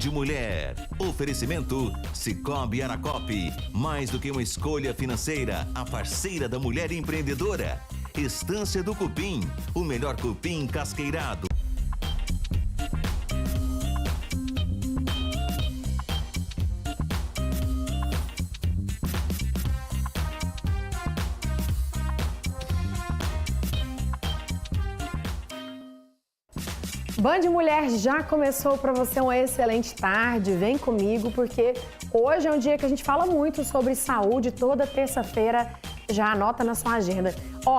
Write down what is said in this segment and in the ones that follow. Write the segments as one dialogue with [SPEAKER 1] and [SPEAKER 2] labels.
[SPEAKER 1] de Mulher. Oferecimento Cicobi Aracop. Mais do que uma escolha financeira, a parceira da mulher empreendedora. Estância do Cupim, o melhor cupim casqueirado.
[SPEAKER 2] Band Mulher já começou para você uma excelente tarde. Vem comigo porque hoje é um dia que a gente fala muito sobre saúde. Toda terça-feira, já anota na sua agenda.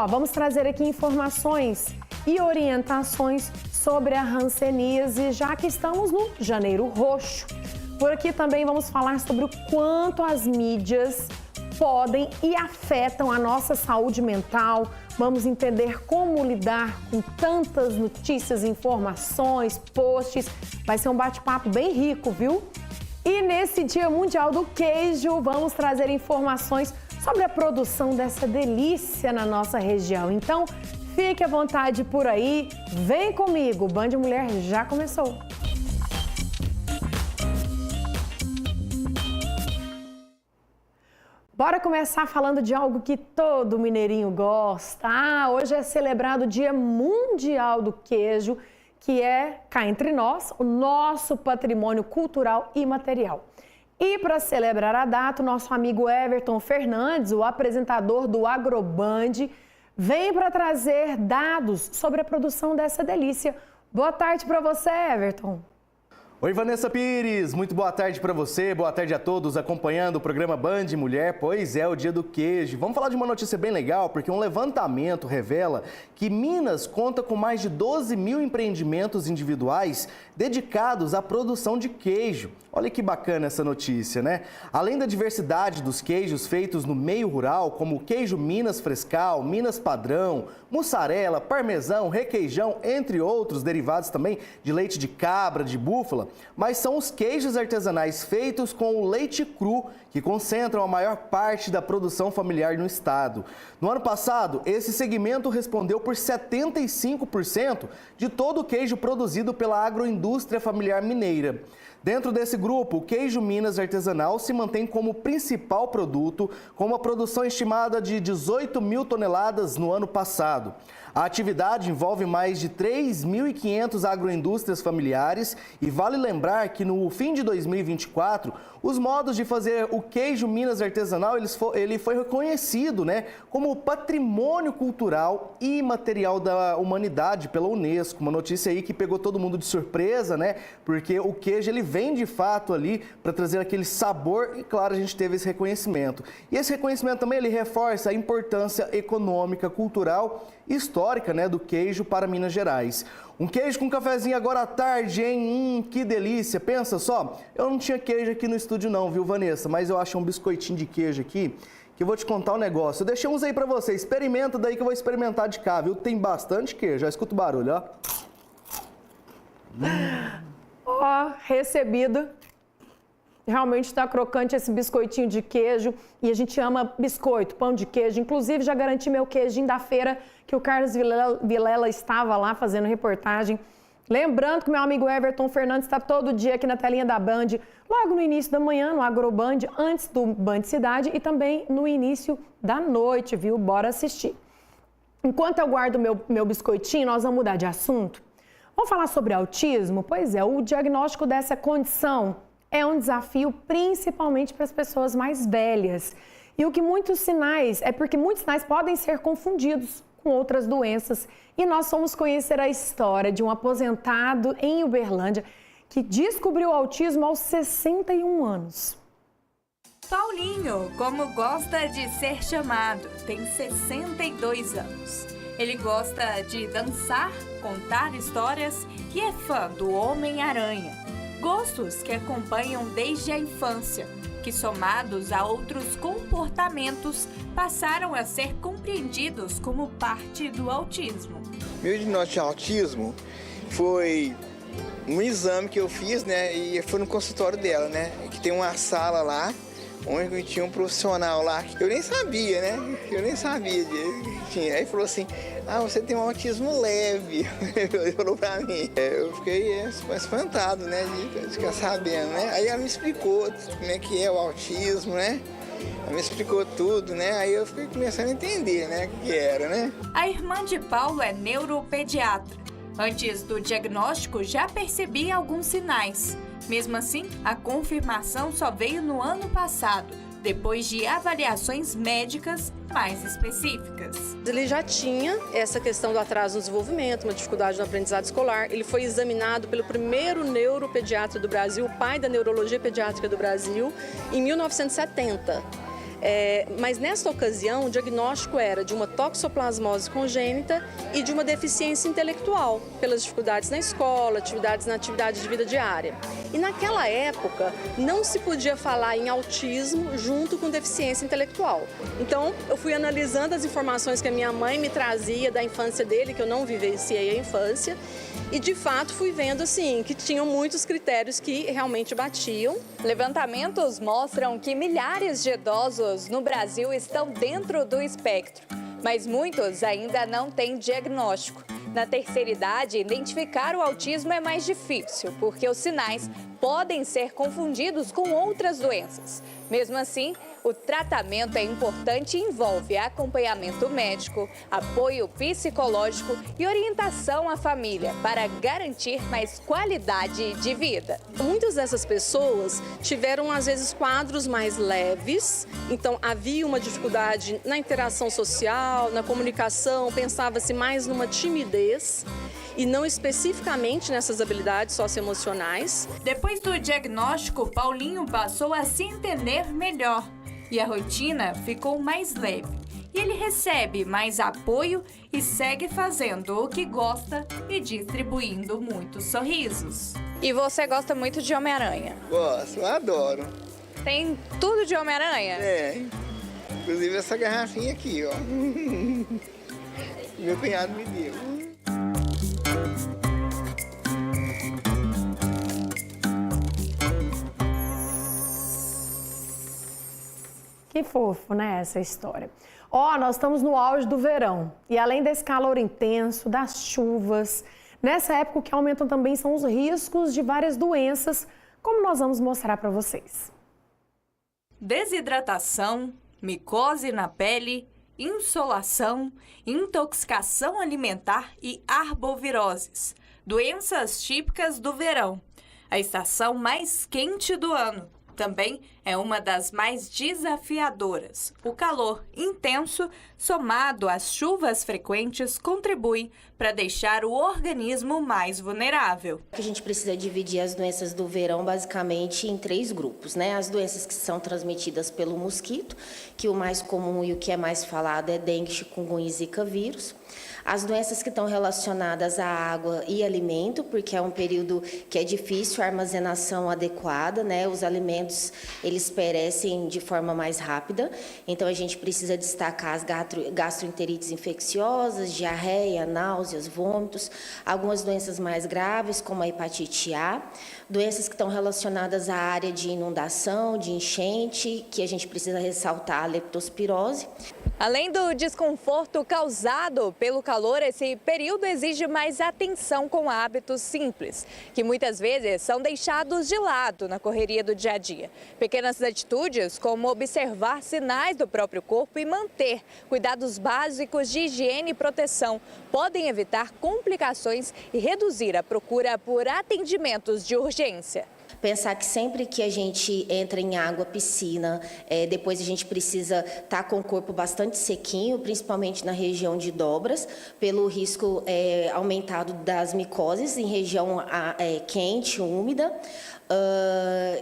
[SPEAKER 2] Vamos trazer aqui informações e orientações sobre a hanseníase, já que estamos no Janeiro Roxo. Por aqui também vamos falar sobre o quanto as mídias podem e afetam a nossa saúde mental. Vamos entender como lidar com tantas notícias, informações, posts. Vai ser um bate-papo bem rico, viu? E nesse Dia Mundial do Queijo, vamos trazer informações sobre a produção dessa delícia na nossa região. Então, fique à vontade por aí. Vem comigo, Band Mulher já começou. Bora começar falando de algo que todo mineirinho gosta. Hoje é celebrado o Dia Mundial do Queijo, que é, cá entre nós, o nosso patrimônio cultural e material. E para celebrar a data, o nosso amigo Everton Fernandes, o apresentador do Agroband, vem para trazer dados sobre a produção dessa delícia. Boa tarde para você, Everton.
[SPEAKER 3] Oi, Vanessa Pires, muito boa tarde para você, boa tarde a todos acompanhando o programa Band Mulher. Pois é, o Dia do Queijo. Vamos falar de uma notícia bem legal, porque um levantamento revela que Minas conta com mais de 12 mil empreendimentos individuais dedicados à produção de queijo. Olha que bacana essa notícia, né? Além da diversidade dos queijos feitos no meio rural, como o queijo Minas Frescal, Minas Padrão, mussarela, parmesão, requeijão, entre outros derivados também de leite de cabra, de búfala, mas são os queijos artesanais feitos com o leite cru que concentram a maior parte da produção familiar no estado. No ano passado, esse segmento respondeu por 75% de todo o queijo produzido pela agroindústria familiar mineira. Dentro desse grupo, o queijo Minas artesanal se mantém como principal produto, com uma produção estimada de 18 mil toneladas no ano passado. A atividade envolve mais de 3.500 agroindústrias familiares e vale lembrar que no fim de 2024, os modos de fazer o queijo Minas artesanal ele foi reconhecido, como patrimônio cultural e imaterial da humanidade pela Unesco. Uma notícia aí que pegou todo mundo de surpresa, porque o queijo ele vem de fato ali para trazer aquele sabor e, claro, a gente teve esse reconhecimento. E esse reconhecimento também ele reforça a importância econômica, cultural e histórica do queijo para Minas Gerais. Um queijo com cafezinho agora à tarde, hein? Que delícia! Pensa só, eu não tinha queijo aqui no estúdio não, viu, Vanessa? Mas eu achei um biscoitinho de queijo aqui, que eu vou te contar um negócio. Eu deixei uns aí pra você, experimenta daí que eu vou experimentar de cá, viu? Tem bastante queijo, já escuta o barulho, ó.
[SPEAKER 2] Recebido. Realmente está crocante esse biscoitinho de queijo e a gente ama biscoito, pão de queijo. Inclusive, já garanti meu queijinho da feira que o Carlos Vilela estava lá fazendo reportagem. Lembrando que meu amigo Everton Fernandes está todo dia aqui na telinha da Band, logo no início da manhã, no Agroband, antes do Band Cidade e também no início da noite, viu? Bora assistir. Enquanto eu guardo meu biscoitinho, nós vamos mudar de assunto. Vamos falar sobre autismo? Pois é, o diagnóstico dessa condição é um desafio principalmente para as pessoas mais velhas. E porque muitos sinais podem ser confundidos com outras doenças. E nós fomos conhecer a história de um aposentado em Uberlândia que descobriu o autismo aos 61 anos.
[SPEAKER 4] Paulinho, como gosta de ser chamado, tem 62 anos. Ele gosta de dançar, contar histórias e é fã do Homem-Aranha. Gostos que acompanham desde a infância, que somados a outros comportamentos passaram a ser compreendidos como parte do autismo.
[SPEAKER 5] Meu diagnóstico de autismo foi um exame que eu fiz, e foi no consultório dela, que tem uma sala lá Onde tinha um profissional lá, eu nem sabia, né? Eu nem sabia dele. Aí falou assim, você tem um autismo leve. Ele falou pra mim. Eu fiquei espantado, né? De ficar sabendo, né? Aí ela me explicou como é que é o autismo, né? Ela me explicou tudo, né? Aí eu fiquei começando a entender, né? O que era, né?
[SPEAKER 4] A irmã de Paulo é neuropediatra. Antes do diagnóstico, já percebia alguns sinais. Mesmo assim, a confirmação só veio no ano passado, depois de avaliações médicas mais específicas.
[SPEAKER 6] Ele já tinha essa questão do atraso no desenvolvimento, uma dificuldade no aprendizado escolar. Ele foi examinado pelo primeiro neuropediatra do Brasil, o pai da neurologia pediátrica do Brasil, em 1970. Mas nesta ocasião o diagnóstico era de uma toxoplasmose congênita e de uma deficiência intelectual, pelas dificuldades na escola, na atividade de vida diária. E naquela época não se podia falar em autismo junto com deficiência intelectual. Então eu fui analisando as informações que a minha mãe me trazia da infância dele, que eu não vivenciei a infância, e de fato fui vendo assim que tinham muitos critérios que realmente batiam.
[SPEAKER 7] Levantamentos mostram que milhares de idosos no Brasil estão dentro do espectro, mas muitos ainda não têm diagnóstico. Na terceira idade, identificar o autismo é mais difícil, porque os sinais podem ser confundidos com outras doenças. Mesmo assim, o tratamento é importante e envolve acompanhamento médico, apoio psicológico e orientação à família para garantir mais qualidade de vida.
[SPEAKER 6] Muitas dessas pessoas tiveram, às vezes, quadros mais leves, então havia uma dificuldade na interação social, na comunicação, pensava-se mais numa timidez e não especificamente nessas habilidades socioemocionais.
[SPEAKER 4] Depois do diagnóstico, Paulinho passou a se entender melhor e a rotina ficou mais leve. E ele recebe mais apoio e segue fazendo o que gosta e distribuindo muitos sorrisos.
[SPEAKER 7] E você gosta muito de Homem-Aranha?
[SPEAKER 5] Gosto, eu adoro.
[SPEAKER 7] Tem tudo de Homem-Aranha?
[SPEAKER 5] Inclusive essa garrafinha aqui, ó. Meu cunhado me deu.
[SPEAKER 2] Que fofo, né, essa história. Nós estamos no auge do verão e além desse calor intenso, das chuvas, nessa época o que aumentam também são os riscos de várias doenças, como nós vamos mostrar para vocês.
[SPEAKER 4] Desidratação, micose na pele, insolação, intoxicação alimentar e arboviroses, doenças típicas do verão, a estação mais quente do ano. Também é uma das mais desafiadoras. O calor intenso, somado às chuvas frequentes, contribui para deixar o organismo mais vulnerável.
[SPEAKER 8] A gente precisa dividir as doenças do verão basicamente em 3 grupos, né? As doenças que são transmitidas pelo mosquito, que o mais comum e o que é mais falado é dengue, chikungunya e zika vírus. As doenças que estão relacionadas à água e alimento, porque é um período que é difícil a armazenação adequada, né? Os alimentos, eles perecem de forma mais rápida, então a gente precisa destacar as gastroenterites infecciosas, diarreia, náuseas, vômitos, algumas doenças mais graves, como a hepatite A, doenças que estão relacionadas à área de inundação, de enchente, que a gente precisa ressaltar a leptospirose.
[SPEAKER 7] Além do desconforto causado pelo calor, esse período exige mais atenção com hábitos simples, que muitas vezes são deixados de lado na correria do dia a dia. Pequenas atitudes, como observar sinais do próprio corpo e manter cuidados básicos de higiene e proteção, podem evitar complicações e reduzir a procura por atendimentos de urgência.
[SPEAKER 8] Pensar que sempre que a gente entra em água, piscina, depois a gente precisa estar com o corpo bastante sequinho, principalmente na região de dobras, pelo risco aumentado das micoses em região quente, úmida.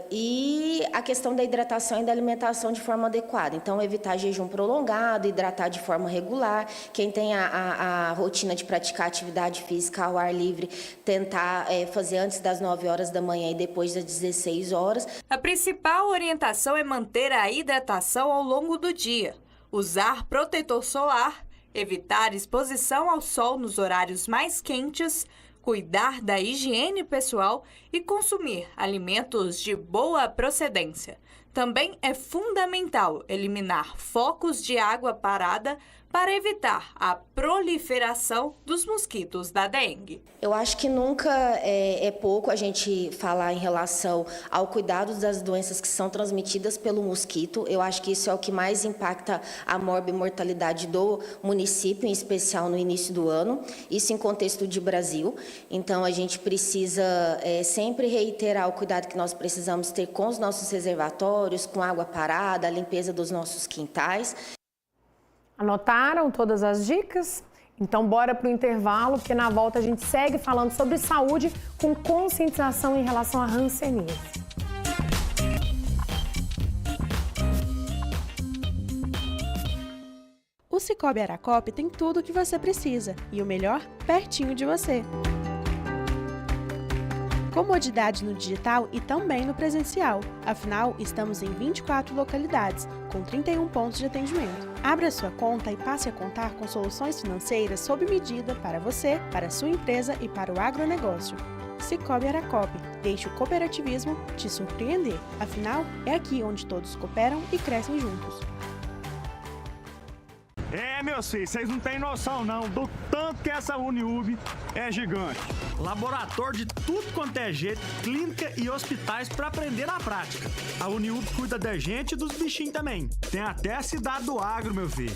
[SPEAKER 8] E a questão da hidratação e da alimentação de forma adequada. Então, evitar jejum prolongado, hidratar de forma regular. Quem tem a rotina de praticar atividade física ao ar livre, tentar fazer antes das 9 horas da manhã e depois das 16 horas.
[SPEAKER 4] A principal orientação é manter a hidratação ao longo do dia, usar protetor solar, evitar exposição ao sol nos horários mais quentes, cuidar da higiene pessoal e consumir alimentos de boa procedência. Também é fundamental eliminar focos de água parada para evitar a proliferação dos mosquitos da dengue.
[SPEAKER 8] Eu acho que nunca é pouco a gente falar em relação ao cuidado das doenças que são transmitidas pelo mosquito. Eu acho que isso é o que mais impacta a morbimortalidade do município, em especial no início do ano, isso em contexto de Brasil. Então, a gente precisa sempre reiterar o cuidado que nós precisamos ter com os nossos reservatórios, com água parada, a limpeza dos nossos quintais.
[SPEAKER 2] Anotaram todas as dicas? Então bora para o intervalo, porque na volta a gente segue falando sobre saúde com conscientização em relação à hanseníase.
[SPEAKER 9] O Sicoob Aracop tem tudo o que você precisa e o melhor, pertinho de você. Comodidade no digital e também no presencial. Afinal, estamos em 24 localidades, com 31 pontos de atendimento. Abra sua conta e passe a contar com soluções financeiras sob medida para você, para a sua empresa e para o agronegócio. Sicoob Aracop. Deixe o cooperativismo te surpreender. Afinal, é aqui onde todos cooperam e crescem juntos.
[SPEAKER 10] Meus filhos, vocês não têm noção não do tanto que essa Uniub é gigante. Laboratório de tudo quanto é jeito, clínica e hospitais para aprender na prática. A Uniub cuida da gente e dos bichinhos também. Tem até a cidade do agro, meu filho.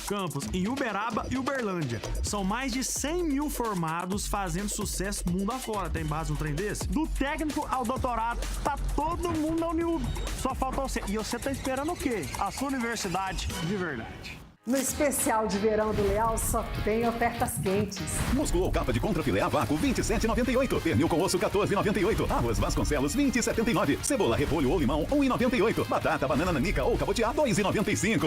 [SPEAKER 10] Campos em Uberaba e Uberlândia. São mais de 100 mil formados fazendo sucesso mundo afora. Tem base um trem desse? Do técnico ao doutorado, tá todo mundo na Uniub. Só falta você. E você tá esperando o quê? A sua universidade de verdade.
[SPEAKER 11] No especial de verão do Leal só tem ofertas quentes.
[SPEAKER 12] Musclo ou capa de contrafilé a vácuo, R$ 27,98. Pernil com osso, R$ 14,98. Arroz Vasconcelos, R$ 20,79. Cebola, repolho ou limão, R$ 1,98. Batata, banana nanica ou cabotiá, R$ 2,95.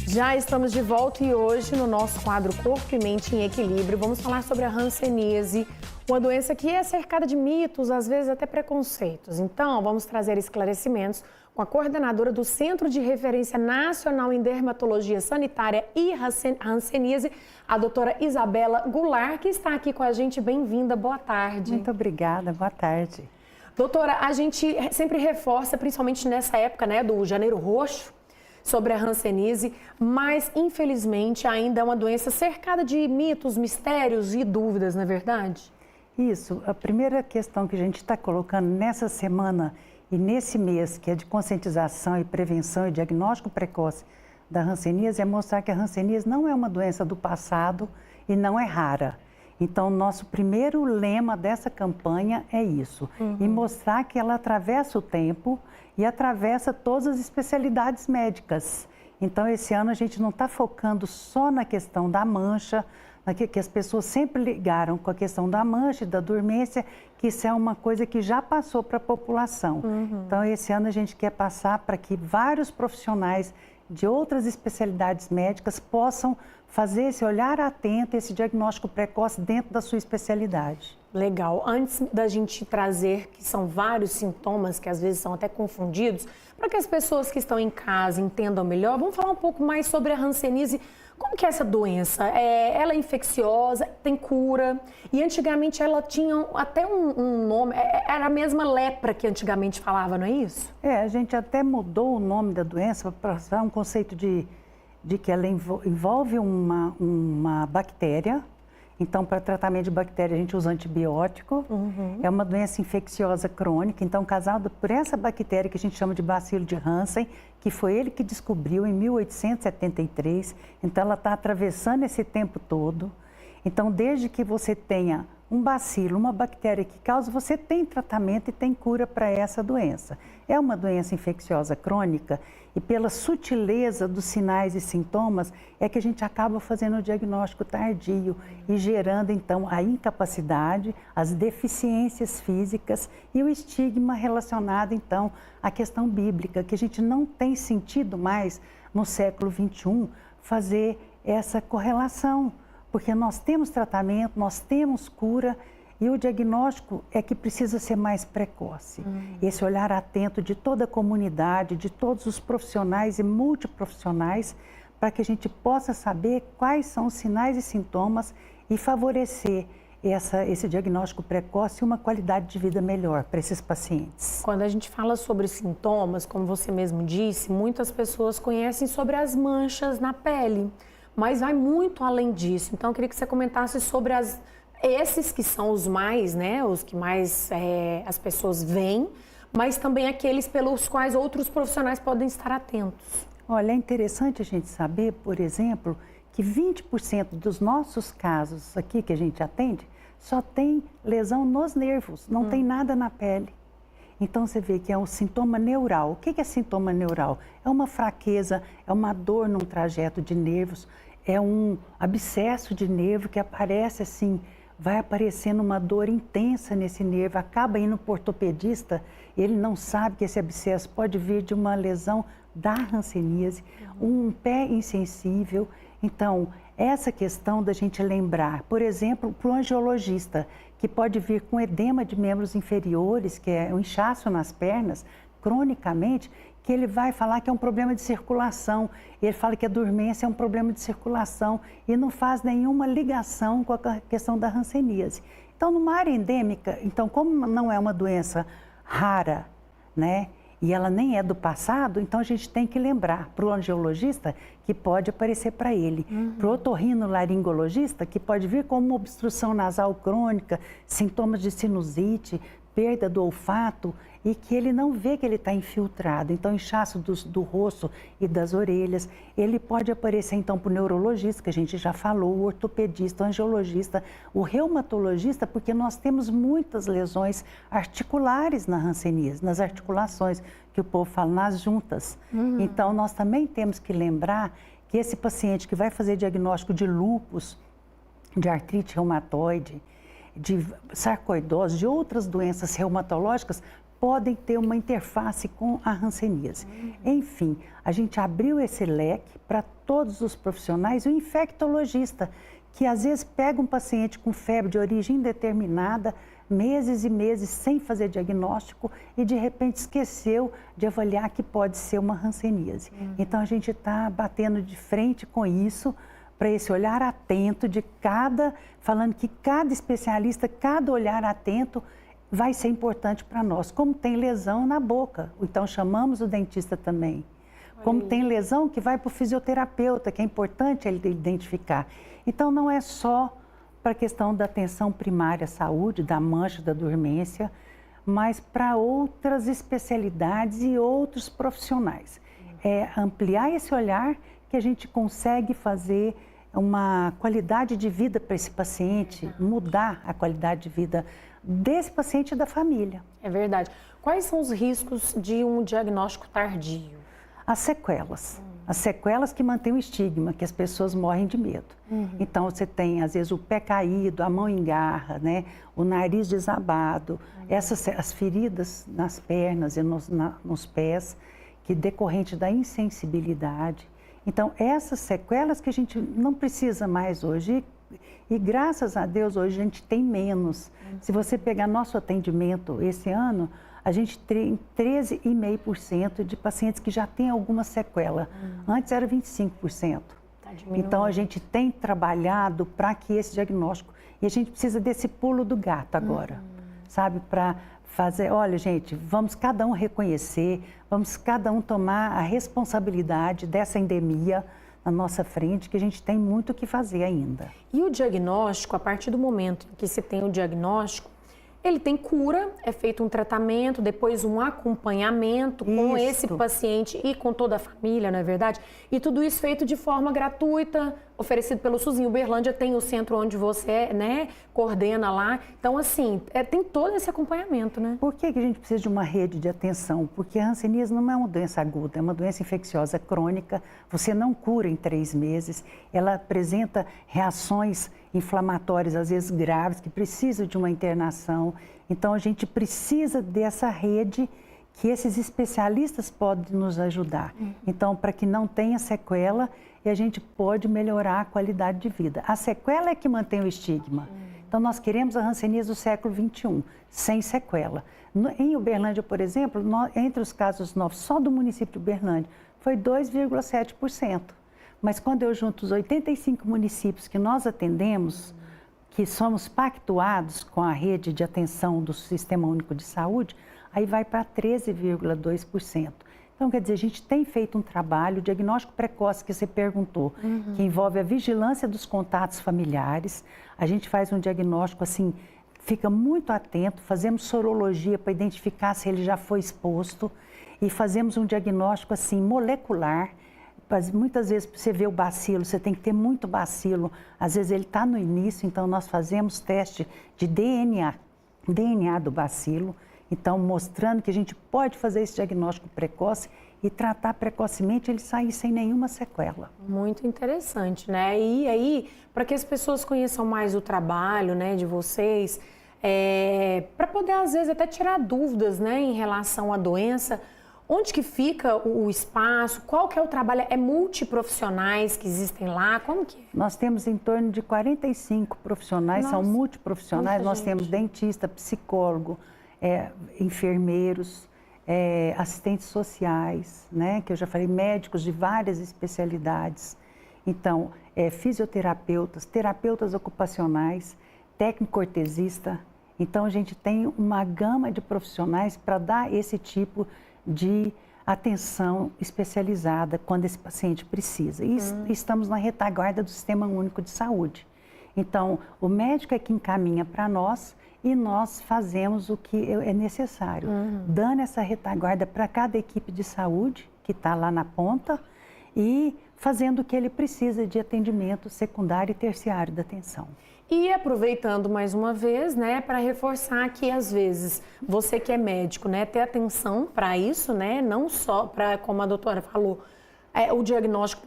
[SPEAKER 2] Já estamos de volta e hoje no nosso quadro Corpo e Mente em Equilíbrio vamos falar sobre a hanseníase, uma doença que é cercada de mitos, às vezes até preconceitos. Então, vamos trazer esclarecimentos com a coordenadora do Centro de Referência Nacional em Dermatologia Sanitária e Hanseníase, a doutora Isabela Goulart, que está aqui com a gente. Bem-vinda, boa tarde.
[SPEAKER 13] Muito obrigada, boa tarde.
[SPEAKER 2] Doutora, a gente sempre reforça, principalmente nessa época, né, do Janeiro Roxo, sobre a hanseníase, mas infelizmente ainda é uma doença cercada de mitos, mistérios e dúvidas, não é verdade?
[SPEAKER 13] Isso, a primeira questão que a gente está colocando nessa semana e nesse mês, que é de conscientização e prevenção e diagnóstico precoce da hanseníase, é mostrar que a hanseníase não é uma doença do passado e não é rara. Então, nosso primeiro lema dessa campanha é isso, e mostrar que ela atravessa o tempo e atravessa todas as especialidades médicas. Então, esse ano a gente não está focando só na questão da mancha, que as pessoas sempre ligaram com a questão da mancha e da dormência, que isso é uma coisa que já passou para a população. Então, esse ano a gente quer passar para que vários profissionais de outras especialidades médicas possam fazer esse olhar atento, esse diagnóstico precoce dentro da sua especialidade.
[SPEAKER 2] Legal. Antes da gente trazer, que são vários sintomas que às vezes são até confundidos, para que as pessoas que estão em casa entendam melhor, vamos falar um pouco mais sobre a hanseníase. Como que é essa doença? Ela é infecciosa, tem cura, e antigamente ela tinha até um nome, era a mesma lepra que antigamente falava, não é isso?
[SPEAKER 13] A gente até mudou o nome da doença para passar um conceito de que ela envolve uma bactéria. Então, para tratamento de bactéria, a gente usa antibiótico. É uma doença infecciosa crônica, então, causada por essa bactéria que a gente chama de bacilo de Hansen, que foi ele que descobriu em 1873. Então, ela está atravessando esse tempo todo. Então, desde que você tenha um bacilo, uma bactéria que causa, você tem tratamento e tem cura para essa doença. É uma doença infecciosa crônica e pela sutileza dos sinais e sintomas é que a gente acaba fazendo o diagnóstico tardio e gerando então a incapacidade, as deficiências físicas e o estigma relacionado então à questão bíblica, que a gente não tem sentido mais no século XXI fazer essa correlação, porque nós temos tratamento, nós temos cura e o diagnóstico é que precisa ser mais precoce. Esse olhar atento de toda a comunidade, de todos os profissionais e multiprofissionais, para que a gente possa saber quais são os sinais e sintomas e favorecer esse diagnóstico precoce e uma qualidade de vida melhor para esses pacientes.
[SPEAKER 2] Quando a gente fala sobre sintomas, como você mesmo disse, muitas pessoas conhecem sobre as manchas na pele, mas vai muito além disso. Então, eu queria que você comentasse sobre esses que são os mais, né, os que mais as pessoas veem, mas também aqueles pelos quais outros profissionais podem estar atentos.
[SPEAKER 13] Olha, é interessante a gente saber, por exemplo, que 20% dos nossos casos aqui que a gente atende só tem lesão nos nervos, não tem nada na pele. Então você vê que é um sintoma neural. O que é sintoma neural? É uma fraqueza, é uma dor num trajeto de nervos, é um abscesso de nervo que aparece assim, vai aparecendo uma dor intensa nesse nervo, acaba indo para o ortopedista, ele não sabe que esse abscesso pode vir de uma lesão da hanseníase, um pé insensível. Então, essa questão da gente lembrar, por exemplo, para o angiologista, que pode vir com edema de membros inferiores, que é um inchaço nas pernas, cronicamente, que ele vai falar que é um problema de circulação, ele fala que a dormência é um problema de circulação e não faz nenhuma ligação com a questão da hanseníase. Então, numa área endêmica, então, como não é uma doença rara, né, e ela nem é do passado, então a gente tem que lembrar para o angiologista que pode aparecer para ele, para o otorrinolaringologista que pode vir como uma obstrução nasal crônica, sintomas de sinusite, perda do olfato e que ele não vê que ele está infiltrado. Então, inchaço do rosto e das orelhas. Ele pode aparecer, então, para o neurologista, que a gente já falou, o ortopedista, o angiologista, o reumatologista, porque nós temos muitas lesões articulares na hanseníase, nas articulações, que o povo fala, nas juntas. Então, nós também temos que lembrar que esse paciente que vai fazer diagnóstico de lúpus, de artrite reumatoide, de sarcoidose, de outras doenças reumatológicas, podem ter uma interface com a hanseníase. Enfim, a gente abriu esse leque para todos os profissionais, o infectologista, que às vezes pega um paciente com febre de origem indeterminada, meses e meses sem fazer diagnóstico e de repente esqueceu de avaliar que pode ser uma hanseníase. Então a gente está batendo de frente com isso, para esse olhar atento de falando que cada especialista, cada olhar atento vai ser importante para nós. Como tem lesão na boca, então chamamos o dentista também. Como tem lesão que vai para o fisioterapeuta, que é importante ele identificar. Então não é só para a questão da atenção primária à saúde, da mancha, da dormência, mas para outras especialidades e outros profissionais. É ampliar esse olhar que a gente consegue fazer uma qualidade de vida para esse paciente, mudar a qualidade de vida desse paciente e da família.
[SPEAKER 2] É verdade. Quais são os riscos de um diagnóstico tardio?
[SPEAKER 13] As sequelas. As sequelas que mantêm o estigma, que as pessoas morrem de medo. Então, você tem, às vezes, o pé caído, a mão engarra, né? O nariz desabado, as feridas nas pernas e nos pés, que decorrente da insensibilidade. Então, essas sequelas que a gente não precisa mais hoje, e graças a Deus hoje a gente tem menos. Se você pegar nosso atendimento esse ano, a gente tem 13,5% de pacientes que já têm alguma sequela. Antes era 25%. Então, a gente tem trabalhado para que esse diagnóstico... E a gente precisa desse pulo do gato agora, sabe? Para fazer, olha, gente, vamos cada um reconhecer, vamos cada um tomar a responsabilidade dessa endemia na nossa frente, que a gente tem muito o que fazer ainda.
[SPEAKER 2] E o diagnóstico, a partir do momento que se tem o diagnóstico, ele tem cura, é feito um tratamento, depois um acompanhamento com esse paciente e com toda a família, não é verdade? E tudo isso feito de forma gratuita, oferecido pelo SUS. Em Uberlândia tem o centro onde você, né, coordena lá. Então, assim, tem todo esse acompanhamento, né?
[SPEAKER 13] Por que a gente precisa de uma rede de atenção? Porque a hanseníase não é uma doença aguda, é uma doença infecciosa crônica. Você não cura em 3 meses. Ela apresenta reações inflamatórias, às vezes graves, que precisam de uma internação. Então, a gente precisa dessa rede que esses especialistas podem nos ajudar. Então, para que não tenha sequela, e a gente pode melhorar a qualidade de vida. A sequela é que mantém o estigma. Então, nós queremos a hanseníase do século XXI, sem sequela. Em Uberlândia, por exemplo, entre os casos novos, só do município de Uberlândia, foi 2,7%. Mas quando eu junto os 85 municípios que nós atendemos, que somos pactuados com a rede de atenção do Sistema Único de Saúde, aí vai para 13,2%. Então, quer dizer, a gente tem feito um trabalho, o diagnóstico precoce que você perguntou, que envolve a vigilância dos contatos familiares. A gente faz um diagnóstico assim, fica muito atento, fazemos sorologia para identificar se ele já foi exposto e fazemos um diagnóstico assim molecular. Muitas vezes, para você ver o bacilo, você tem que ter muito bacilo. Às vezes ele está no início, então nós fazemos teste de DNA do bacilo. Então, mostrando que a gente pode fazer esse diagnóstico precoce e tratar precocemente ele sair sem nenhuma sequela.
[SPEAKER 2] Muito interessante, né? E aí, para que as pessoas conheçam mais o trabalho, né, de vocês, para poder, às vezes, até tirar dúvidas, né, em relação à doença, onde que fica o espaço, qual que é o trabalho? É multiprofissionais que existem lá? Como que é?
[SPEAKER 13] Nós temos em torno de 45 profissionais, são multiprofissionais. Nós temos dentista, psicólogo, enfermeiros, assistentes sociais, né, que eu já falei, médicos de várias especialidades. Então, fisioterapeutas, terapeutas ocupacionais, técnico ortesista. Então, a gente tem uma gama de profissionais para dar esse tipo de atenção especializada quando esse paciente precisa. E estamos na retaguarda do Sistema Único de Saúde. Então, o médico é que encaminha para nós e nós fazemos o que é necessário, dando essa retaguarda para cada equipe de saúde que está lá na ponta e fazendo o que ele precisa de atendimento secundário e terciário da atenção.
[SPEAKER 2] E aproveitando mais uma vez, né, para reforçar que às vezes você que é médico, né, ter atenção para isso, né, não só para, como a doutora falou, o diagnóstico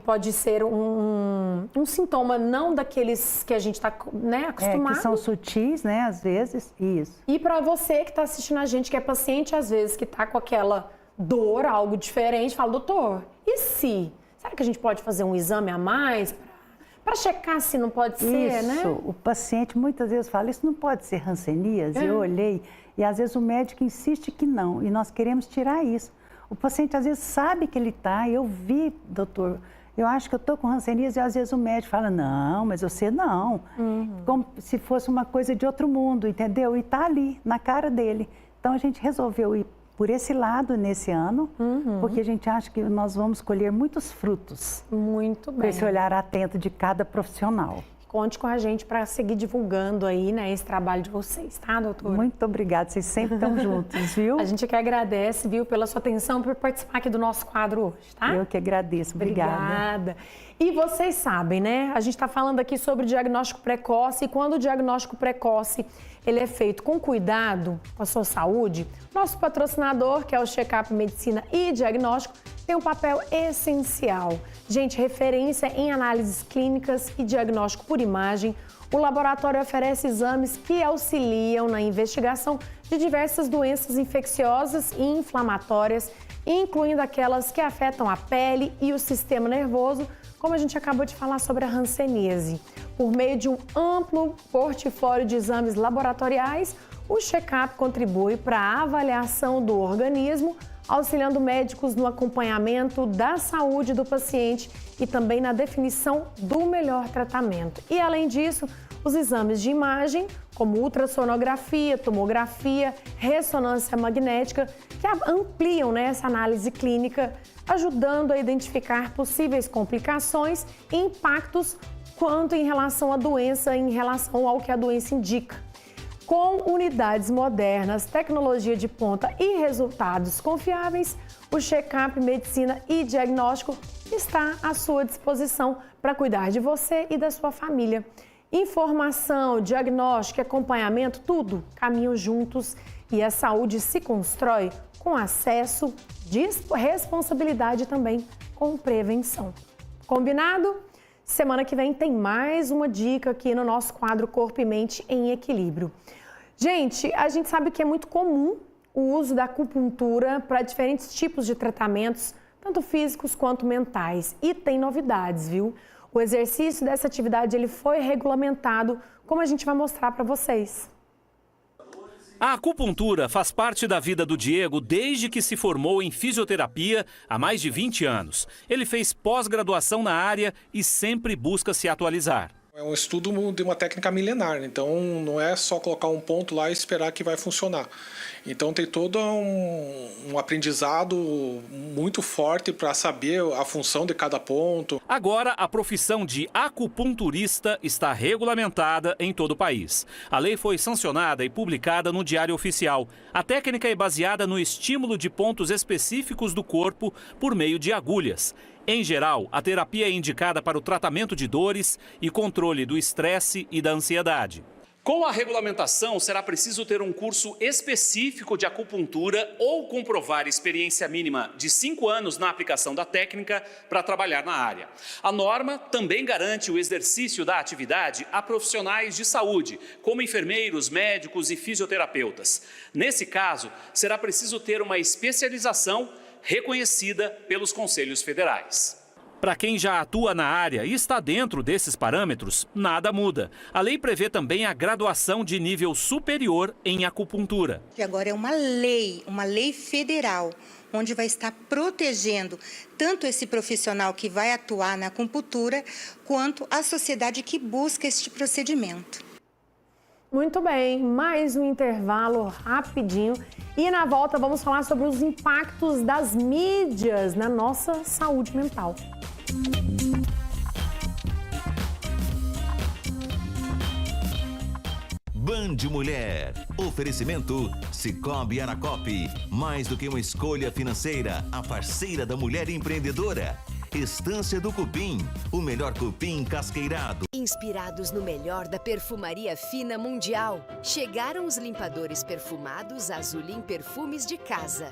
[SPEAKER 2] pode ser um sintoma não daqueles que a gente está, né, acostumado.
[SPEAKER 13] Que são sutis, né, às vezes, isso.
[SPEAKER 2] E para você que está assistindo a gente, que é paciente, às vezes, que está com aquela dor, algo diferente, fala, doutor, e se? Será que a gente pode fazer um exame a mais para checar se não pode ser, né?
[SPEAKER 13] Isso, o paciente muitas vezes fala, isso não pode ser hanseníase, eu olhei, e às vezes o médico insiste que não, e nós queremos tirar isso. O paciente às vezes sabe que ele está, eu vi, doutor, eu acho que eu estou com hanseníase, e às vezes o médico fala, não, mas você não. Como se fosse uma coisa de outro mundo, entendeu? E está ali, na cara dele. Então a gente resolveu ir por esse lado nesse ano, porque a gente acha que nós vamos colher muitos frutos.
[SPEAKER 2] Muito bem.
[SPEAKER 13] Com esse olhar atento de cada profissional.
[SPEAKER 2] Conte com a gente para seguir divulgando aí, né, esse trabalho de vocês, tá, doutora?
[SPEAKER 13] Muito obrigada, vocês sempre estão juntos, viu?
[SPEAKER 2] A gente que agradece, viu, pela sua atenção, por participar aqui do nosso quadro hoje, tá?
[SPEAKER 13] Eu que agradeço, obrigada.
[SPEAKER 2] E vocês sabem, né, a gente está falando aqui sobre diagnóstico precoce, e quando o diagnóstico precoce ele é feito com cuidado com a sua saúde, nosso patrocinador, que é o Check-up Medicina e Diagnóstico, tem um papel essencial. Gente, referência em análises clínicas e diagnóstico por imagem, o laboratório oferece exames que auxiliam na investigação de diversas doenças infecciosas e inflamatórias, incluindo aquelas que afetam a pele e o sistema nervoso, como a gente acabou de falar sobre a hanseníase. Por meio de um amplo portfólio de exames laboratoriais, o check-up contribui para a avaliação do organismo, auxiliando médicos no acompanhamento da saúde do paciente e também na definição do melhor tratamento. E, além disso, os exames de imagem, como ultrassonografia, tomografia, ressonância magnética, que ampliam, né, essa análise clínica, ajudando a identificar possíveis complicações e impactos quanto em relação à doença, em relação ao que a doença indica. Com unidades modernas, tecnologia de ponta e resultados confiáveis, o Check-up Medicina e Diagnóstico está à sua disposição para cuidar de você e da sua família. Informação, diagnóstico e acompanhamento, tudo caminham juntos e a saúde se constrói com acesso, responsabilidade também com prevenção. Combinado? Semana que vem tem mais uma dica aqui no nosso quadro Corpo e Mente em Equilíbrio. Gente, a gente sabe que é muito comum o uso da acupuntura para diferentes tipos de tratamentos, tanto físicos quanto mentais. E tem novidades, viu? O exercício dessa atividade ele foi regulamentado, como a gente vai mostrar para vocês.
[SPEAKER 14] A acupuntura faz parte da vida do Diego desde que se formou em fisioterapia há mais de 20 anos. Ele fez pós-graduação na área e sempre busca se atualizar.
[SPEAKER 15] É um estudo de uma técnica milenar, então não é só colocar um ponto lá e esperar que vai funcionar. Então tem todo um aprendizado muito forte para saber a função de cada ponto.
[SPEAKER 14] Agora, a profissão de acupunturista está regulamentada em todo o país. A lei foi sancionada e publicada no Diário Oficial. A técnica é baseada no estímulo de pontos específicos do corpo por meio de agulhas. Em geral, a terapia é indicada para o tratamento de dores e controle do estresse e da ansiedade. Com a regulamentação, será preciso ter um curso específico de acupuntura ou comprovar experiência mínima de 5 anos na aplicação da técnica para trabalhar na área. A norma também garante o exercício da atividade a profissionais de saúde, como enfermeiros, médicos e fisioterapeutas. Nesse caso, será preciso ter uma especialização reconhecida pelos conselhos federais. Para quem já atua na área e está dentro desses parâmetros, nada muda. A lei prevê também a graduação de nível superior em acupuntura.
[SPEAKER 16] E agora é uma lei federal, onde vai estar protegendo tanto esse profissional que vai atuar na acupuntura, quanto a sociedade que busca este procedimento.
[SPEAKER 2] Muito bem, mais um intervalo rapidinho. E na volta vamos falar sobre os impactos das mídias na nossa saúde mental.
[SPEAKER 1] Band Mulher. Oferecimento Sicoob Aracop. Mais do que uma escolha financeira, a parceira da mulher empreendedora. Estância do Cupim, o melhor cupim casqueirado.
[SPEAKER 17] Inspirados no melhor da perfumaria fina mundial, chegaram os limpadores perfumados Azulim Perfumes de Casa.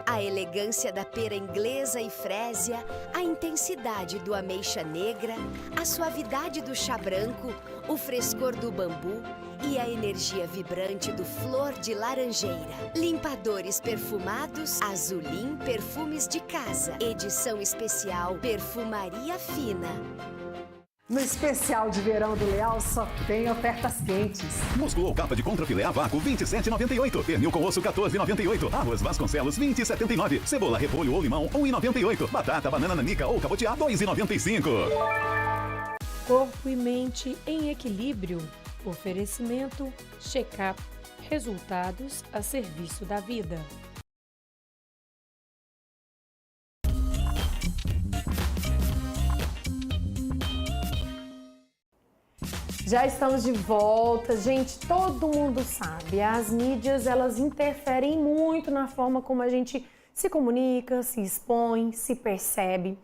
[SPEAKER 17] A elegância da pera inglesa e frésia, a intensidade do ameixa negra, a suavidade do chá branco, o frescor do bambu e a energia vibrante do flor de laranjeira. Limpadores perfumados Azulim Perfumes de Casa. Edição especial Perfumaria Fina.
[SPEAKER 11] No especial de verão do Leal só tem ofertas quentes.
[SPEAKER 12] Musclo ou capa de contrafilé a vácuo, R$ 27,98. Pernil com osso, R$ 14,98. Arroz Vasconcelos, R$ 20,79. Cebola, repolho ou limão, R$ 1,98. Batata, banana nanica ou cabotiá, R$ 2,95.
[SPEAKER 18] Corpo e mente em equilíbrio. Oferecimento, check-up, resultados a serviço da vida.
[SPEAKER 2] Já estamos de volta. Gente, todo mundo sabe, as mídias, elas interferem muito na forma como a gente se comunica, se expõe, se percebe.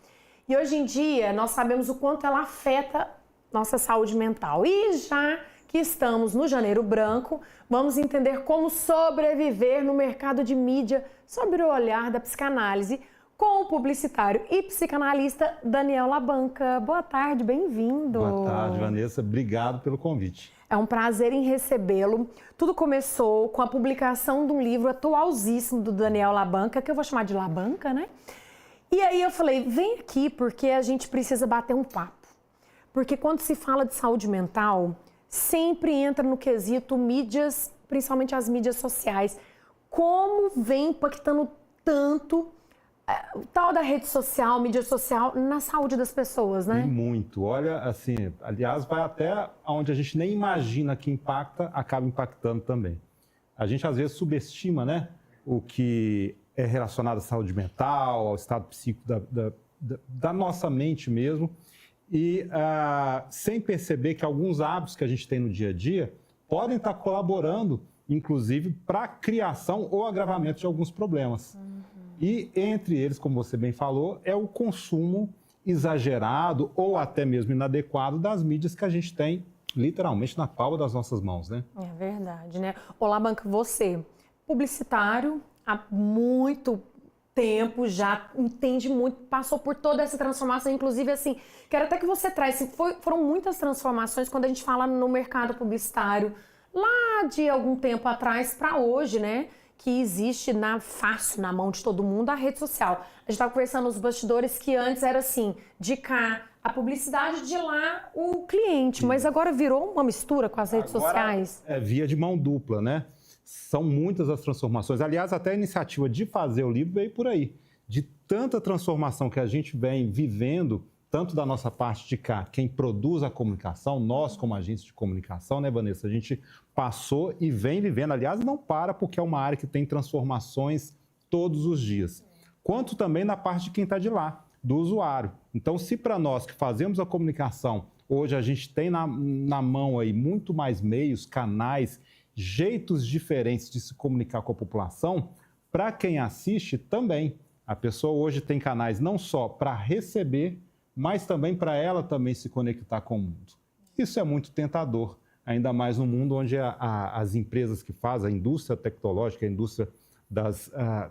[SPEAKER 2] E hoje em dia, nós sabemos o quanto ela afeta nossa saúde mental. E já que estamos no Janeiro Branco, vamos entender como sobreviver no mercado de mídia sob o olhar da psicanálise com o publicitário e psicanalista Daniel Labanca. Boa tarde, bem-vindo.
[SPEAKER 19] Boa tarde, Vanessa. Obrigado pelo convite.
[SPEAKER 2] É um prazer em recebê-lo. Tudo começou com a publicação de um livro atualzíssimo do Daniel Labanca, que eu vou chamar de Labanca, né? E aí eu falei, vem aqui porque a gente precisa bater um papo. Porque quando se fala de saúde mental, sempre entra no quesito mídias, principalmente as mídias sociais. Como vem impactando tanto o tal da rede social, mídia social, na saúde das pessoas, né?
[SPEAKER 19] E muito. Olha, assim, aliás, vai até onde a gente nem imagina que impacta, acaba impactando também. A gente, às vezes, subestima, né, o que é relacionado à saúde mental, ao estado psíquico da nossa mente mesmo, e sem perceber que alguns hábitos que a gente tem no dia a dia podem estar colaborando, inclusive, para a criação ou agravamento de alguns problemas. E entre eles, como você bem falou, é o consumo exagerado ou até mesmo inadequado das mídias que a gente tem literalmente na palma das nossas mãos, né?
[SPEAKER 2] É verdade, né? Olá, Banca, você, publicitário há muito tempo, já entende muito, passou por toda essa transformação, inclusive assim, quero até que você traz, foram muitas transformações quando a gente fala no mercado publicitário, lá de algum tempo atrás para hoje, né? Que existe fácil na mão de todo mundo a rede social. A gente estava conversando nos bastidores que antes era assim, de cá a publicidade, de lá o cliente, mas agora virou uma mistura com as redes sociais.
[SPEAKER 19] É via de mão dupla, né? São muitas as transformações. Aliás, até a iniciativa de fazer o livro veio por aí. De tanta transformação que a gente vem vivendo tanto da nossa parte de cá, quem produz a comunicação, nós como agentes de comunicação, né, Vanessa? A gente passou e vem vivendo, aliás, não para, porque é uma área que tem transformações todos os dias. Quanto também na parte de quem está de lá, do usuário. Então, se para nós que fazemos a comunicação, hoje a gente tem na mão aí muito mais meios, canais, jeitos diferentes de se comunicar com a população, para quem assiste também. A pessoa hoje tem canais não só para receber, mas também para ela também se conectar com o mundo. Isso é muito tentador, ainda mais no mundo onde as empresas que fazem, a indústria tecnológica, a indústria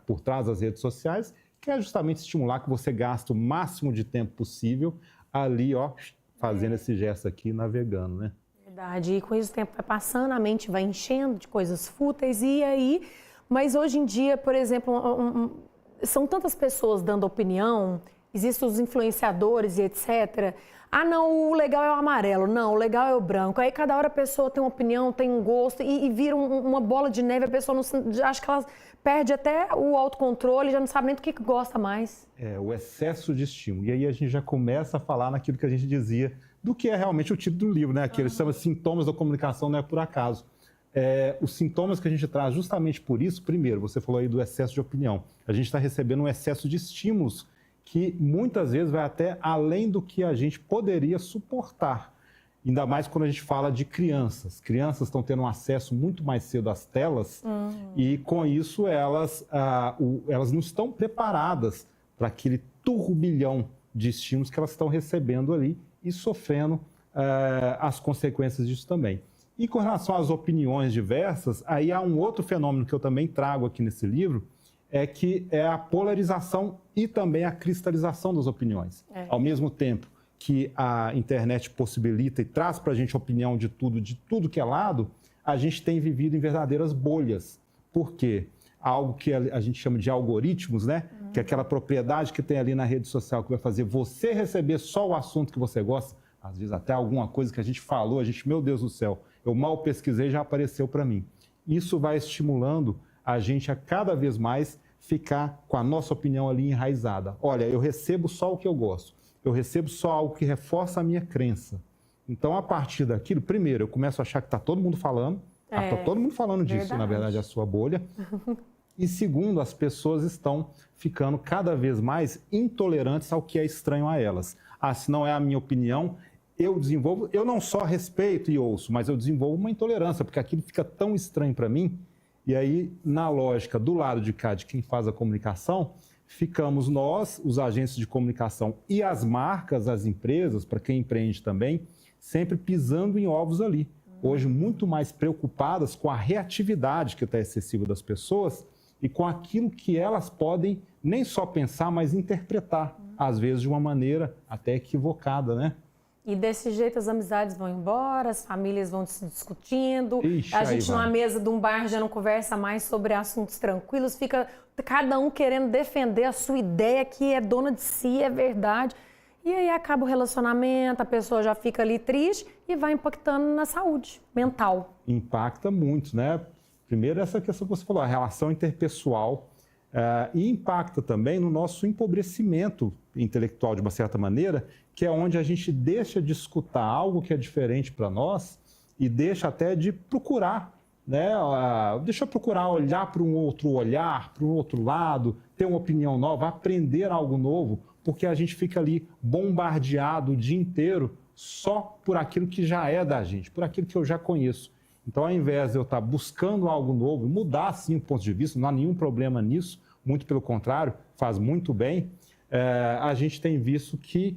[SPEAKER 19] por trás das redes sociais, quer justamente estimular que você gaste o máximo de tempo possível ali, ó, fazendo esse gesto aqui, navegando, né?
[SPEAKER 2] Verdade, e com isso o tempo vai passando, a mente vai enchendo de coisas fúteis, e aí... Mas hoje em dia, por exemplo, são tantas pessoas dando opinião, existem os influenciadores e etc. Ah, não, o legal é o amarelo, não, o legal é o branco. Aí cada hora a pessoa tem uma opinião, tem um gosto e vira uma bola de neve, a pessoa não, acho que ela perde até o autocontrole, já não sabe nem do que gosta mais.
[SPEAKER 19] É, o excesso de estímulo. E aí a gente já começa a falar naquilo que a gente dizia, do que é realmente o título do livro, né? Aquele chama Sintomas da Comunicação, não é por acaso. Os sintomas que a gente traz justamente por isso, primeiro, você falou aí do excesso de opinião. A gente está recebendo um excesso de estímulos que muitas vezes vai até além do que a gente poderia suportar. Ainda mais quando a gente fala de crianças. Crianças estão tendo um acesso muito mais cedo às telas e, com isso, elas não estão preparadas para aquele turbilhão de estímulos que elas estão recebendo ali e sofrendo as consequências disso também. E com relação às opiniões diversas, aí há um outro fenômeno que eu também trago aqui nesse livro, que é a polarização e também a cristalização das opiniões. Ao mesmo tempo que a internet possibilita e traz para a gente opinião de tudo que é lado, a gente tem vivido em verdadeiras bolhas. Por quê? Algo que a gente chama de algoritmos, né? Que é aquela propriedade que tem ali na rede social que vai fazer você receber só o assunto que você gosta, às vezes até alguma coisa que a gente falou, meu Deus do céu, eu mal pesquisei e já apareceu para mim. Isso vai estimulando a gente a cada vez mais ficar com a nossa opinião ali enraizada. Olha, eu recebo só o que eu gosto, eu recebo só algo que reforça a minha crença. Então, a partir daquilo, primeiro, eu começo a achar que está todo mundo falando, está todo mundo falando disso, verdade. Na verdade, é a sua bolha. E segundo, as pessoas estão ficando cada vez mais intolerantes ao que é estranho a elas. Ah, se não é a minha opinião, eu não só respeito e ouço, mas eu desenvolvo uma intolerância, porque aquilo fica tão estranho para mim. E aí, na lógica do lado de cá, de quem faz a comunicação, ficamos nós, os agentes de comunicação e as marcas, as empresas, para quem empreende também, sempre pisando em ovos ali. Hoje, muito mais preocupadas com a reatividade que está excessiva das pessoas e com aquilo que elas podem nem só pensar, mas interpretar, às vezes de uma maneira até equivocada, né?
[SPEAKER 2] E desse jeito as amizades vão embora, as famílias vão se discutindo, a gente numa mesa de um bar já não conversa mais sobre assuntos tranquilos, fica cada um querendo defender a sua ideia que é dona de si, é verdade. E aí acaba o relacionamento, a pessoa já fica ali triste e vai impactando na saúde mental.
[SPEAKER 19] Impacta muito, né? Primeiro essa questão que você falou, a relação interpessoal, e impacta também no nosso empobrecimento intelectual, de uma certa maneira, que é onde a gente deixa de escutar algo que é diferente para nós e deixa até de procurar, né? Deixa eu procurar olhar para um outro olhar, para um outro lado, ter uma opinião nova, aprender algo novo, porque a gente fica ali bombardeado o dia inteiro só por aquilo que já é da gente, por aquilo que eu já conheço. Então, ao invés de eu estar buscando algo novo, mudar sim o ponto de vista, não há nenhum problema nisso, muito pelo contrário, faz muito bem, a gente tem visto que,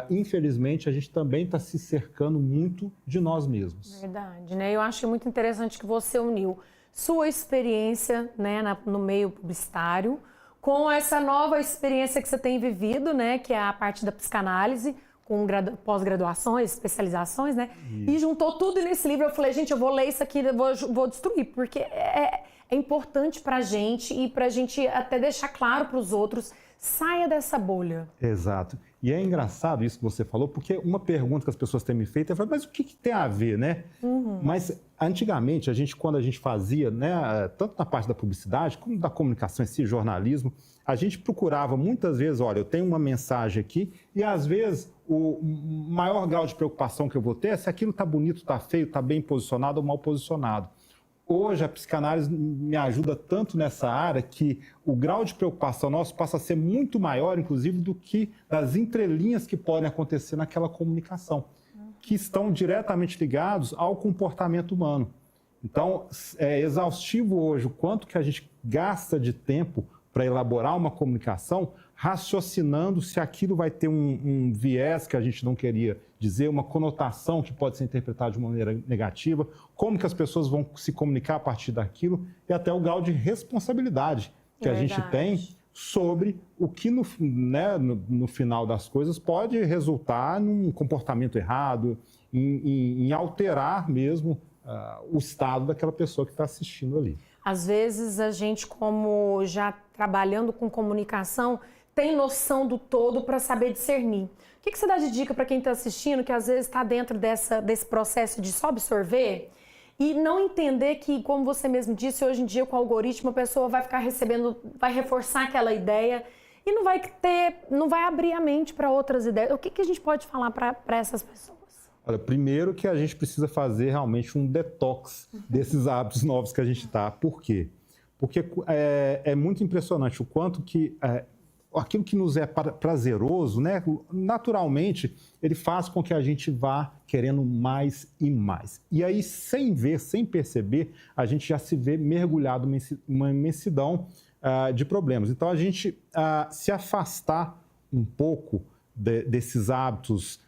[SPEAKER 19] infelizmente, a gente também está se cercando muito de nós mesmos.
[SPEAKER 2] Verdade, né? Eu acho muito interessante que você uniu sua experiência, né, no meio publicitário com essa nova experiência que você tem vivido, né, que é a parte da psicanálise, com pós-graduações, especializações, né? Isso. E juntou tudo nesse livro. Eu falei, gente, eu vou ler isso aqui, vou destruir, porque é importante pra gente e pra gente até deixar claro para os outros saia dessa bolha.
[SPEAKER 19] Exato. E é engraçado isso que você falou, porque uma pergunta que as pessoas têm me feito é, mas o que tem a ver, né? Mas antigamente, quando a gente fazia, né, tanto na parte da publicidade, como da comunicação em si, jornalismo, a gente procurava muitas vezes, olha, eu tenho uma mensagem aqui, e às vezes o maior grau de preocupação que eu vou ter é se aquilo está bonito, está feio, está bem posicionado ou mal posicionado. Hoje a psicanálise me ajuda tanto nessa área que o grau de preocupação nosso passa a ser muito maior, inclusive, do que das entrelinhas que podem acontecer naquela comunicação, que estão diretamente ligados ao comportamento humano. Então, é exaustivo hoje o quanto que a gente gasta de tempo para elaborar uma comunicação, raciocinando se aquilo vai ter um viés que a gente não queria dizer, uma conotação que pode ser interpretada de uma maneira negativa, como que as pessoas vão se comunicar a partir daquilo e até o grau de responsabilidade que a gente tem sobre o que no final das coisas pode resultar num comportamento errado, em alterar mesmo o estado daquela pessoa que está assistindo ali.
[SPEAKER 2] Às vezes a gente, como já trabalhando com comunicação, tem noção do todo para saber discernir. O que você dá de dica para quem está assistindo, que às vezes está dentro desse processo de só absorver e não entender que, como você mesmo disse, hoje em dia com o algoritmo a pessoa vai ficar recebendo, vai reforçar aquela ideia e não vai abrir a mente para outras ideias. O que a gente pode falar para essas pessoas?
[SPEAKER 19] Olha, primeiro que a gente precisa fazer realmente um detox desses hábitos novos que a gente está. Por quê? Porque é muito impressionante o quanto que aquilo que nos é prazeroso, né, naturalmente, ele faz com que a gente vá querendo mais e mais. E aí, sem ver, sem perceber, a gente já se vê mergulhado numa imensidão de problemas. Então, a gente se afastar um pouco desses hábitos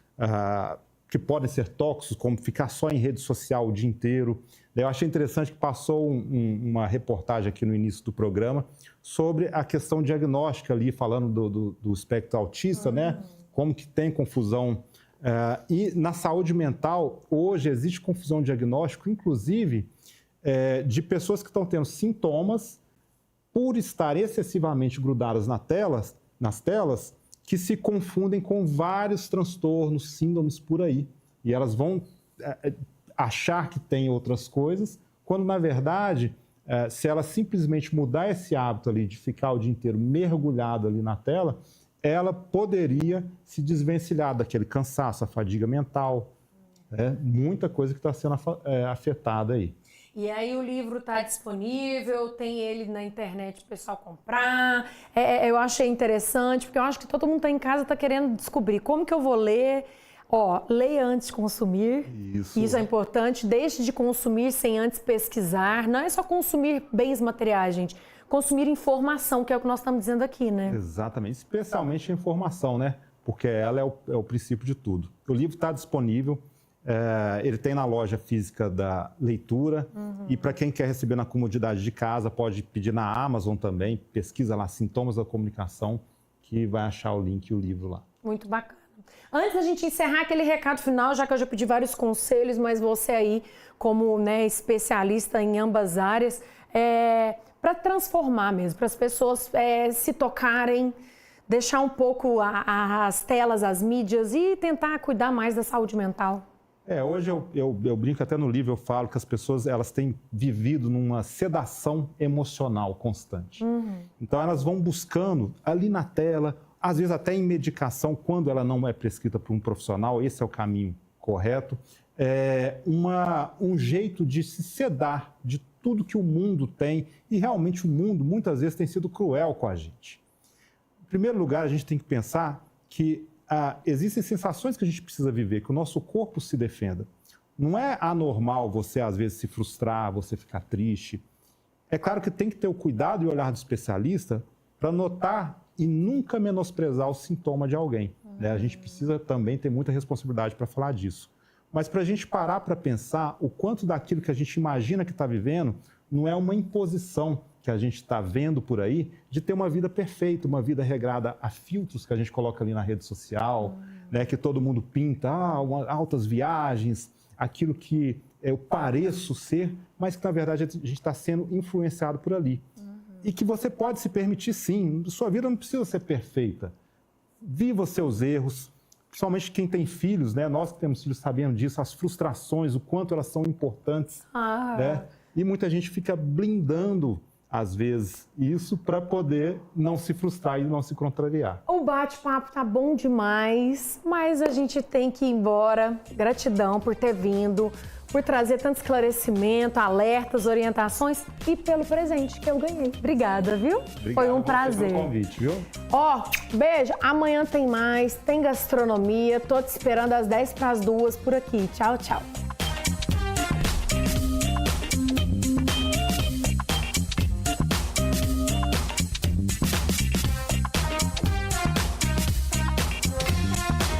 [SPEAKER 19] que podem ser tóxicos, como ficar só em rede social o dia inteiro. Eu achei interessante que passou uma reportagem aqui no início do programa sobre a questão diagnóstica ali, falando do espectro autista, né? Como que tem confusão. E na saúde mental, hoje existe confusão diagnóstica, inclusive de pessoas que estão tendo sintomas por estar excessivamente grudadas nas telas, que se confundem com vários transtornos, síndromes por aí. E elas vão achar que tem outras coisas, quando, na verdade, se ela simplesmente mudar esse hábito ali de ficar o dia inteiro mergulhado ali na tela, ela poderia se desvencilhar daquele cansaço, a fadiga mental, muita coisa que está sendo afetada aí.
[SPEAKER 2] E aí o livro está disponível, tem ele na internet para o pessoal comprar. Eu achei interessante, porque eu acho que todo mundo está em casa, está querendo descobrir como que eu vou ler. Leia antes de consumir. Isso é importante. Deixe de consumir sem antes pesquisar. Não é só consumir bens materiais, gente. Consumir informação, que é o que nós estamos dizendo aqui, né? Exatamente. Especialmente a informação, né? Porque ela é o princípio de tudo. O livro está disponível. Ele tem na loja física da leitura e para quem quer receber na comodidade de casa, pode pedir na Amazon também, pesquisa lá Sintomas da Comunicação, que vai achar o link e o livro lá. Muito bacana. Antes da gente encerrar aquele recado final, já que eu já pedi vários conselhos, mas você aí, como especialista em ambas áreas, para transformar mesmo, para as pessoas se tocarem, deixar um pouco as telas, as mídias e tentar cuidar mais da saúde mental.
[SPEAKER 19] Hoje eu brinco, até no livro eu falo que as pessoas elas têm vivido numa sedação emocional constante. Então elas vão buscando ali na tela, às vezes até em medicação, quando ela não é prescrita por um profissional, esse é o caminho correto, um jeito de se sedar de tudo que o mundo tem, e realmente o mundo muitas vezes tem sido cruel com a gente. Em primeiro lugar, a gente tem que pensar que existem sensações que a gente precisa viver, que o nosso corpo se defenda. Não é anormal você, às vezes, se frustrar, você ficar triste. É claro que tem que ter o cuidado e o olhar do especialista para notar e nunca menosprezar o sintoma de alguém. A gente precisa também ter muita responsabilidade para falar disso. Mas para a gente parar para pensar o quanto daquilo que a gente imagina que está vivendo não é uma imposição que a gente está vendo por aí, de ter uma vida perfeita, uma vida regrada a filtros que a gente coloca ali na rede social, que todo mundo pinta, altas viagens, aquilo que eu pareço ser, mas que na verdade a gente está sendo influenciado por ali. e que você pode se permitir sim. Sua vida não precisa ser perfeita. Viva os seus erros, principalmente quem tem filhos, né? Nós que temos filhos sabemos disso, as frustrações, o quanto elas são importantes, né? E muita gente fica blindando, às vezes, isso para poder não se frustrar e não se contrariar.
[SPEAKER 2] O bate-papo tá bom demais, mas a gente tem que ir embora. Gratidão por ter vindo, por trazer tanto esclarecimento, alertas, orientações e pelo presente que eu ganhei. Obrigada, viu?
[SPEAKER 19] Obrigado.
[SPEAKER 2] Foi um prazer.
[SPEAKER 19] Pelo convite, viu?
[SPEAKER 2] Ó, beijo. Amanhã tem mais, tem gastronomia. Tô te esperando às 1:50 por aqui. Tchau, tchau.